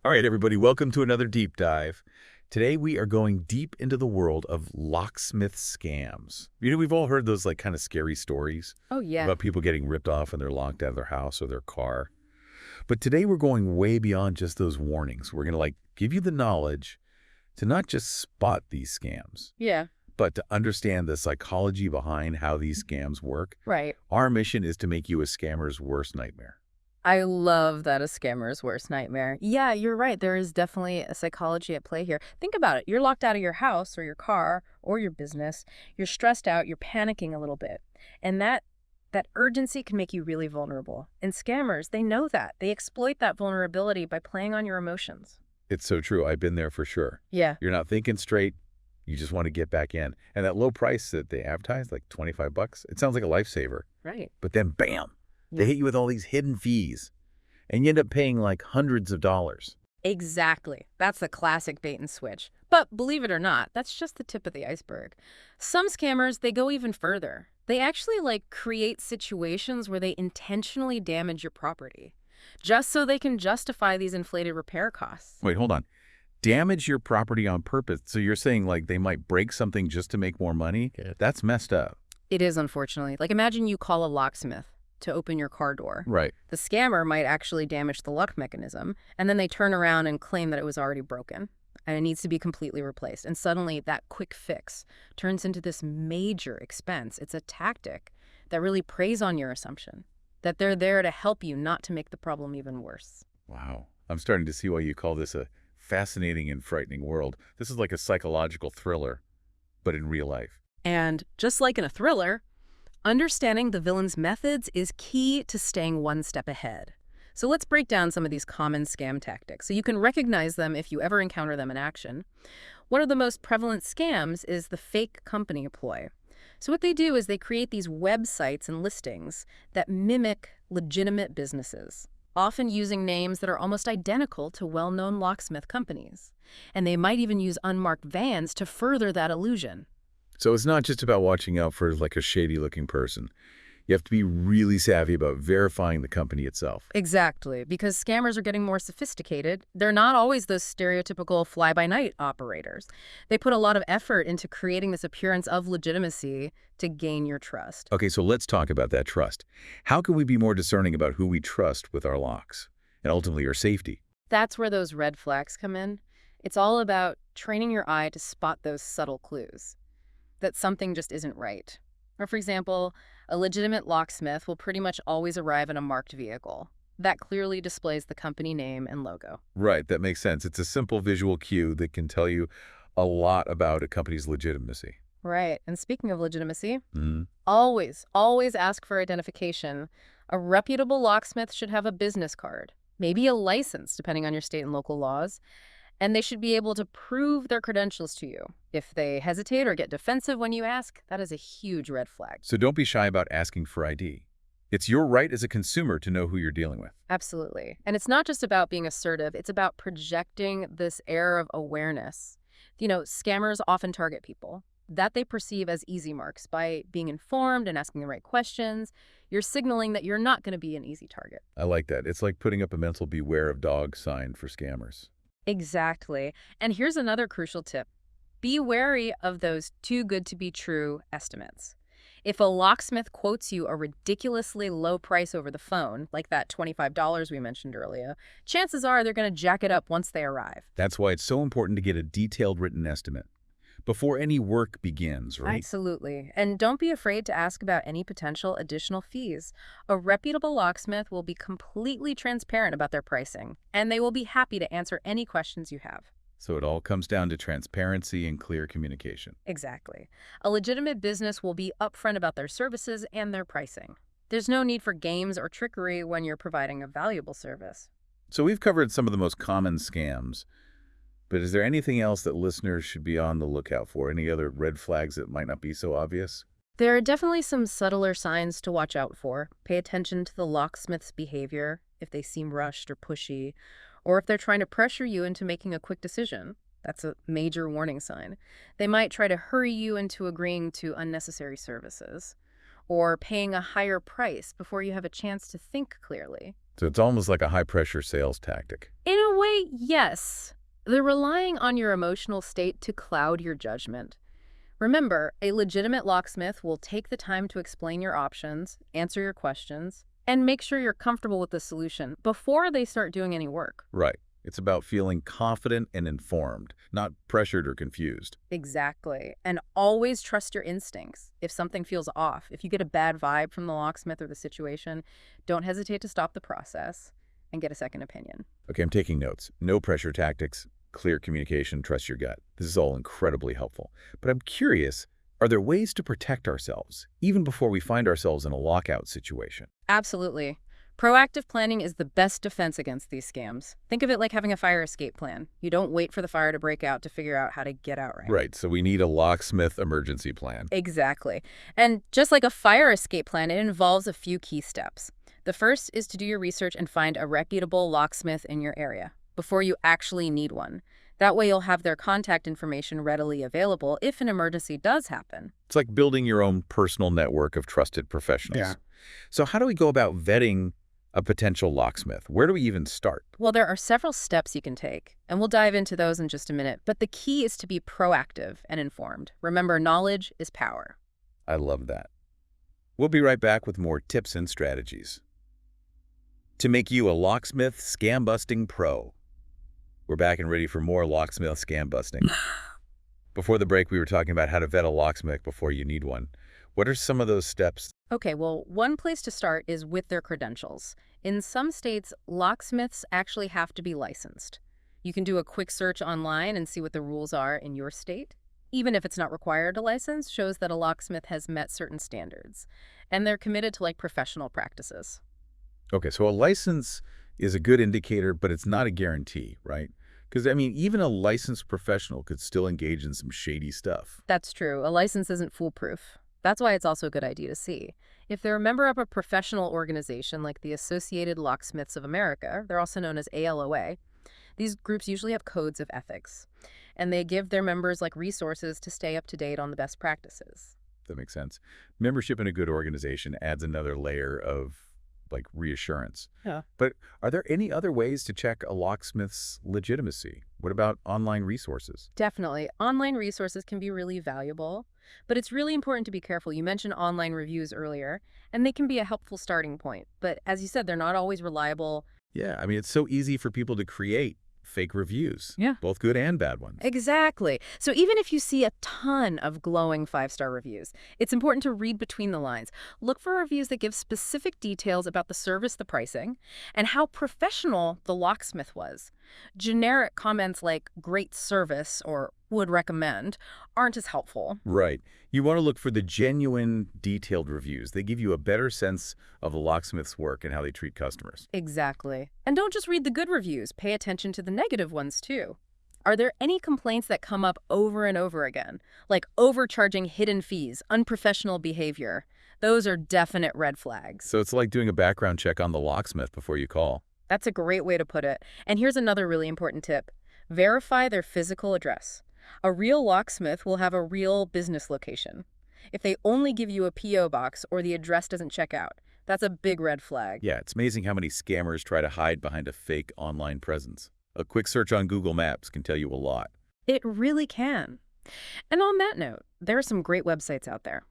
All right, everybody, welcome to another deep dive. Today we are going deep into the world of locksmith scams. We've all heard those kind of scary stories Oh, yeah. about people getting ripped off and they're locked out of their house or their car. But today we're going way beyond just those warnings. We're going to give you the knowledge to not just spot these scams, Yeah, but to understand the psychology behind how these scams work. right. Our mission is to make you a scammer's worst nightmare. I love that a scammer's worst nightmare. Yeah, you're right. There is definitely a psychology at play here. Think about it. You're locked out of your house or your car or your business. You're stressed out. You're panicking a little bit. And that urgency can make you really vulnerable. And scammers, they know that. They exploit that vulnerability by playing on your emotions. It's so true. I've been there for sure. Yeah. You're not thinking straight. You just want to get back in. And that low price that they advertise, like $25, it sounds like a lifesaver. Right. But then, bam, they Yeah. hit you with all these hidden fees. And you end up paying hundreds of dollars. Exactly. That's the classic bait and switch. But believe it or not, that's just the tip of the iceberg. Some scammers, they go even further. They actually create situations where they intentionally damage your property just so they can justify these inflated repair costs. Wait, hold on. Damage your property on purpose. So you're saying they might break something just to make more money? Yeah. That's messed up. It is, unfortunately. Imagine you call a locksmith to open your car door. Right. The scammer might actually damage the lock mechanism, and then they turn around and claim that it was already broken and it needs to be completely replaced. And suddenly that quick fix turns into this major expense. It's a tactic that really preys on your assumption that they're there to help you, not to make the problem even worse. Wow. I'm starting to see why you call this a fascinating and frightening world. This is like a psychological thriller, but in real life. And just like in a thriller, understanding the villain's methods is key to staying one step ahead. So let's break down some of these common scam tactics so you can recognize them if you ever encounter them in action. One of the most prevalent scams is the fake company ploy. So what they do is they create these websites and listings that mimic legitimate businesses, often using names that are almost identical to well-known locksmith companies. And they might even use unmarked vans to further that illusion. So it's not just about watching out for a shady-looking person. You have to be really savvy about verifying the company itself. Exactly, because scammers are getting more sophisticated. They're not always those stereotypical fly-by-night operators. They put a lot of effort into creating this appearance of legitimacy to gain your trust. Okay, so let's talk about that trust. How can we be more discerning about who we trust with our locks and ultimately our safety? That's where those red flags come in. It's all about training your eye to spot those subtle clues that something just isn't right. Or for example, a legitimate locksmith will pretty much always arrive in a marked vehicle. That clearly displays the company name and logo. Right, that makes sense. It's a simple visual cue that can tell you a lot about a company's legitimacy. Right. And speaking of legitimacy, Mm-hmm. always ask for identification. A reputable locksmith should have a business card, maybe a license, depending on your state and local laws. And they should be able to prove their credentials to you. If they hesitate or get defensive when you ask, that is a huge red flag. So don't be shy about asking for ID. It's your right as a consumer to know who you're dealing with. Absolutely. And it's not just about being assertive. It's about projecting this air of awareness. Scammers often target people that they perceive as easy marks. By being informed and asking the right questions, you're signaling that you're not going to be an easy target. I like that. It's like putting up a mental beware of dog sign for scammers. Exactly. And here's another crucial tip. Be wary of those too good to be true estimates. If a locksmith quotes you a ridiculously low price over the phone, like that $25 we mentioned earlier, chances are they're going to jack it up once they arrive. That's why it's so important to get a detailed written estimate before any work begins, right? Absolutely. And don't be afraid to ask about any potential additional fees. A reputable locksmith will be completely transparent about their pricing, and they will be happy to answer any questions you have. So it all comes down to transparency and clear communication. Exactly. A legitimate business will be upfront about their services and their pricing. There's no need for games or trickery when you're providing a valuable service. So we've covered some of the most common scams, but is there anything else that listeners should be on the lookout for? Any other red flags that might not be so obvious? There are definitely some subtler signs to watch out for. Pay attention to the locksmith's behavior, if they seem rushed or pushy, or if they're trying to pressure you into making a quick decision. That's a major warning sign. They might try to hurry you into agreeing to unnecessary services, or paying a higher price before you have a chance to think clearly. So it's almost like a high-pressure sales tactic. In a way, yes. They're relying on your emotional state to cloud your judgment. Remember, a legitimate locksmith will take the time to explain your options, answer your questions, and make sure you're comfortable with the solution before they start doing any work. Right. It's about feeling confident and informed, not pressured or confused. Exactly. And always trust your instincts. If something feels off, if you get a bad vibe from the locksmith or the situation, don't hesitate to stop the process and get a second opinion. Okay, I'm taking notes. No pressure tactics, clear communication, trust your gut. This is all incredibly helpful. But I'm curious, are there ways to protect ourselves, even before we find ourselves in a lockout situation? Absolutely. Proactive planning is the best defense against these scams. Think of it like having a fire escape plan. You don't wait for the fire to break out to figure out how to get out right. Right, so we need a locksmith emergency plan. Exactly. And just like a fire escape plan, it involves a few key steps. The first is to do your research and find a reputable locksmith in your area before you actually need one. That way you'll have their contact information readily available if an emergency does happen. It's like building your own personal network of trusted professionals. Yeah. So how do we go about vetting a potential locksmith? Where do we even start? Well, there are several steps you can take, and we'll dive into those in just a minute. But the key is to be proactive and informed. Remember, knowledge is power. I love that. We'll be right back with more tips and strategies to make you a locksmith scam-busting pro. We're back and ready for more locksmith scam busting. Before the break, we were talking about how to vet a locksmith before you need one. What are some of those steps? Okay, well, one place to start is with their credentials. In some states, locksmiths actually have to be licensed. You can do a quick search online and see what the rules are in your state. Even if it's not required, a license shows that a locksmith has met certain standards, and they're committed to professional practices. Okay, so a license is a good indicator, but it's not a guarantee, right? Because, I mean, even a licensed professional could still engage in some shady stuff. That's true. A license isn't foolproof. That's why it's also a good idea to see. If they're a member of a professional organization like the Associated Locksmiths of America, they're also known as ALOA, these groups usually have codes of ethics, and they give their members resources to stay up to date on the best practices. That makes sense. Membership in a good organization adds another layer of reassurance. Yeah. But are there any other ways to check a locksmith's legitimacy? What about online resources? Definitely. Online resources can be really valuable, but it's really important to be careful. You mentioned online reviews earlier, and they can be a helpful starting point. But as you said, they're not always reliable. Yeah, I mean, it's so easy for people to create fake reviews. Yeah. Both good and bad ones. Exactly. So even if you see a ton of glowing 5-star reviews, it's important to read between the lines. Look for reviews that give specific details about the service, the pricing, and how professional the locksmith was. Generic comments like great service or would recommend aren't as helpful. Right. You want to look for the genuine, detailed reviews. They give you a better sense of the locksmith's work and how they treat customers. Exactly. And don't just read the good reviews. Pay attention to the negative ones, too. Are there any complaints that come up over and over again? Like overcharging hidden fees, unprofessional behavior. Those are definite red flags. So it's like doing a background check on the locksmith before you call. That's a great way to put it. And here's another really important tip. Verify their physical address. A real locksmith will have a real business location. If they only give you a P.O. box or the address doesn't check out, that's a big red flag. Yeah, it's amazing how many scammers try to hide behind a fake online presence. A quick search on Google Maps can tell you a lot. It really can. And on that note, there are some great websites out there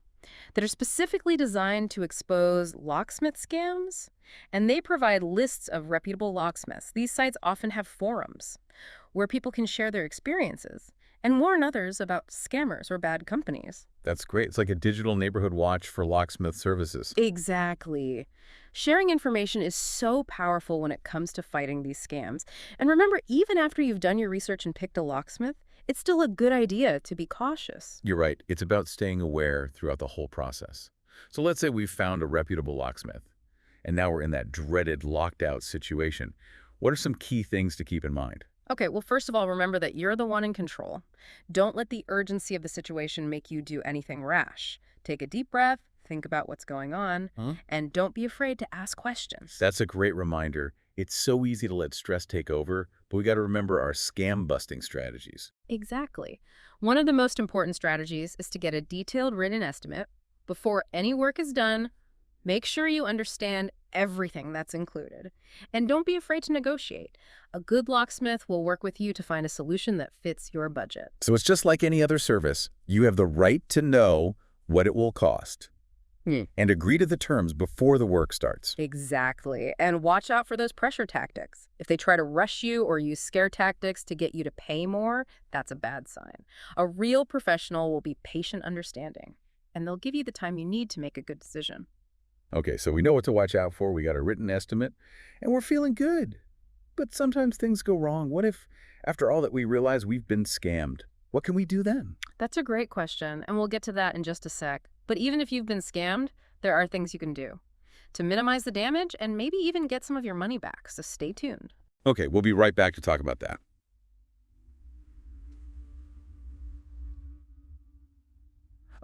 that are specifically designed to expose locksmith scams, and they provide lists of reputable locksmiths. These sites often have forums where people can share their experiences and warn others about scammers or bad companies. That's great. It's like a digital neighborhood watch for locksmith services. Exactly. Sharing information is so powerful when it comes to fighting these scams. And remember, even after you've done your research and picked a locksmith, it's still a good idea to be cautious. You're right. It's about staying aware throughout the whole process. So let's say we've found a reputable locksmith, and now we're in that dreaded locked-out situation. What are some key things to keep in mind? Okay, well, first of all, remember that you're the one in control. Don't let the urgency of the situation make you do anything rash. Take a deep breath, think about what's going on, and don't be afraid to ask questions. That's a great reminder. It's so easy to let stress take over, but we got to remember our scam-busting strategies. Exactly. One of the most important strategies is to get a detailed written estimate. Before any work is done, make sure you understand everything that's included. And don't be afraid to negotiate. A good locksmith will work with you to find a solution that fits your budget. So it's just like any other service. You have the right to know what it will cost and agree to the terms before the work starts. Exactly. And watch out for those pressure tactics. If they try to rush you or use scare tactics to get you to pay more, that's a bad sign. A real professional will be patient, understanding, and they'll give you the time you need to make a good decision. Okay, so we know what to watch out for. We got a written estimate, and we're feeling good. But sometimes things go wrong. What if, after all that, we realize we've been scammed? What can we do then? That's a great question, and we'll get to that in just a sec. But even if you've been scammed, there are things you can do to minimize the damage and maybe even get some of your money back, so stay tuned. Okay, we'll be right back to talk about that.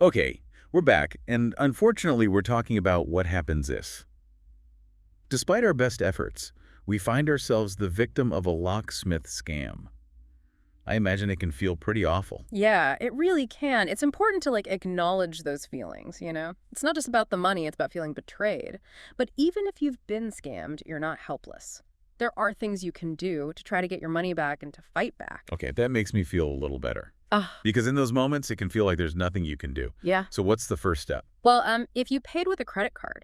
Okay, we're back, and unfortunately, we're talking about what happens if. Despite our best efforts, we find ourselves the victim of a locksmith scam. I imagine it can feel pretty awful. Yeah, it really can. It's important to acknowledge those feelings, you know? It's not just about the money, it's about feeling betrayed. But even if you've been scammed, you're not helpless. There are things you can do to try to get your money back and to fight back. Okay, that makes me feel a little better. Ah, Because in those moments, it can feel like there's nothing you can do. yeah. So what's the first step? Well, if you paid with a credit card,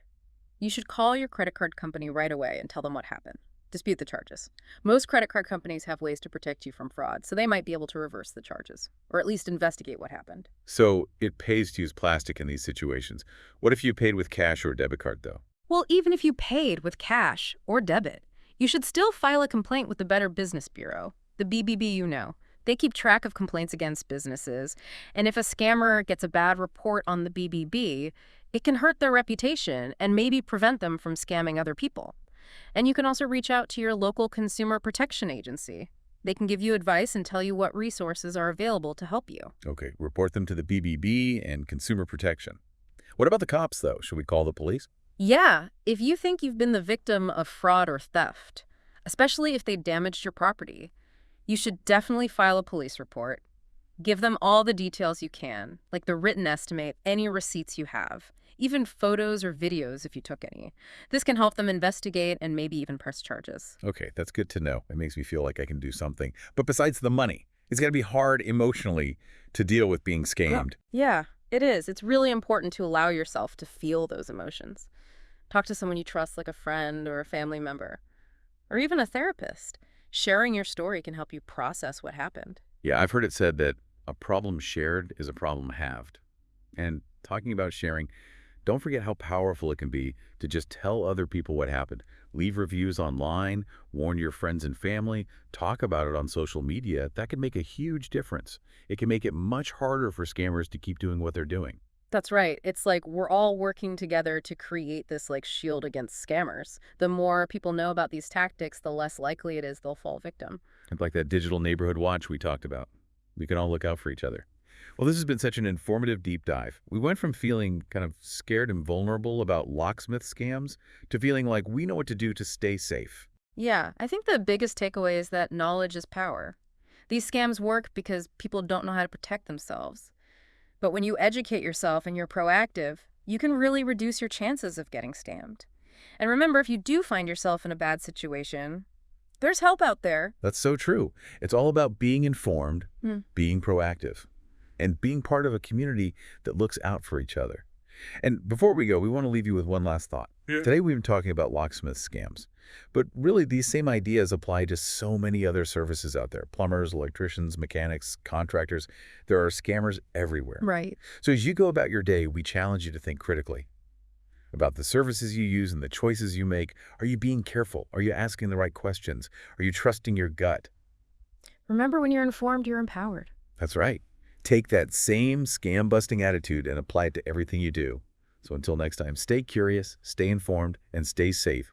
you should call your credit card company right away and tell them what happened. Dispute the charges. Most credit card companies have ways to protect you from fraud, so they might be able to reverse the charges, or at least investigate what happened. So it pays to use plastic in these situations. What if you paid with cash or debit card, though? Well, even if you paid with cash or debit, you should still file a complaint with the Better Business Bureau, the BBB you know. They keep track of complaints against businesses, and if a scammer gets a bad report on the BBB, it can hurt their reputation and maybe prevent them from scamming other people. And you can also reach out to your local consumer protection agency. They can give you advice and tell you what resources are available to help you. Okay, report them to the BBB and Consumer Protection. What about the cops, though? Should we call the police? Yeah, if you think you've been the victim of fraud or theft, especially if they damaged your property, you should definitely file a police report. Give them all the details you can, like the written estimate, any receipts you have, even photos or videos if you took any. This can help them investigate and maybe even press charges. Okay, that's good to know. It makes me feel like I can do something. But besides the money, it's got to be hard emotionally to deal with being scammed. Yeah, it is. It's really important to allow yourself to feel those emotions. Talk to someone you trust, like a friend or a family member, or even a therapist. Sharing your story can help you process what happened. Yeah, I've heard it said that a problem shared is a problem halved. And talking about sharing, don't forget how powerful it can be to just tell other people what happened. Leave reviews online, warn your friends and family, talk about it on social media. That can make a huge difference. It can make it much harder for scammers to keep doing what they're doing. That's right. It's like we're all working together to create this shield against scammers. The more people know about these tactics, the less likely it is they'll fall victim. It's like that digital neighborhood watch we talked about. We can all look out for each other. Well, this has been such an informative deep dive. We went from feeling kind of scared and vulnerable about locksmith scams to feeling like we know what to do to stay safe. Yeah, I think the biggest takeaway is that knowledge is power. These scams work because people don't know how to protect themselves. But when you educate yourself and you're proactive, you can really reduce your chances of getting scammed. And remember, if you do find yourself in a bad situation, there's help out there. That's so true. It's all about being informed, being proactive, and being part of a community that looks out for each other. And before we go, we want to leave you with one last thought. Today we've been talking about locksmith scams, but really these same ideas apply to so many other services out there. Plumbers, electricians, mechanics, contractors. There are scammers everywhere. Right. So as you go about your day, we challenge you to think critically about the services you use and the choices you make. Are you being careful? Are you asking the right questions? Are you trusting your gut? Remember, when you're informed, you're empowered. That's right. Take that same scam-busting attitude and apply it to everything you do. So until next time, stay curious, stay informed, and stay safe.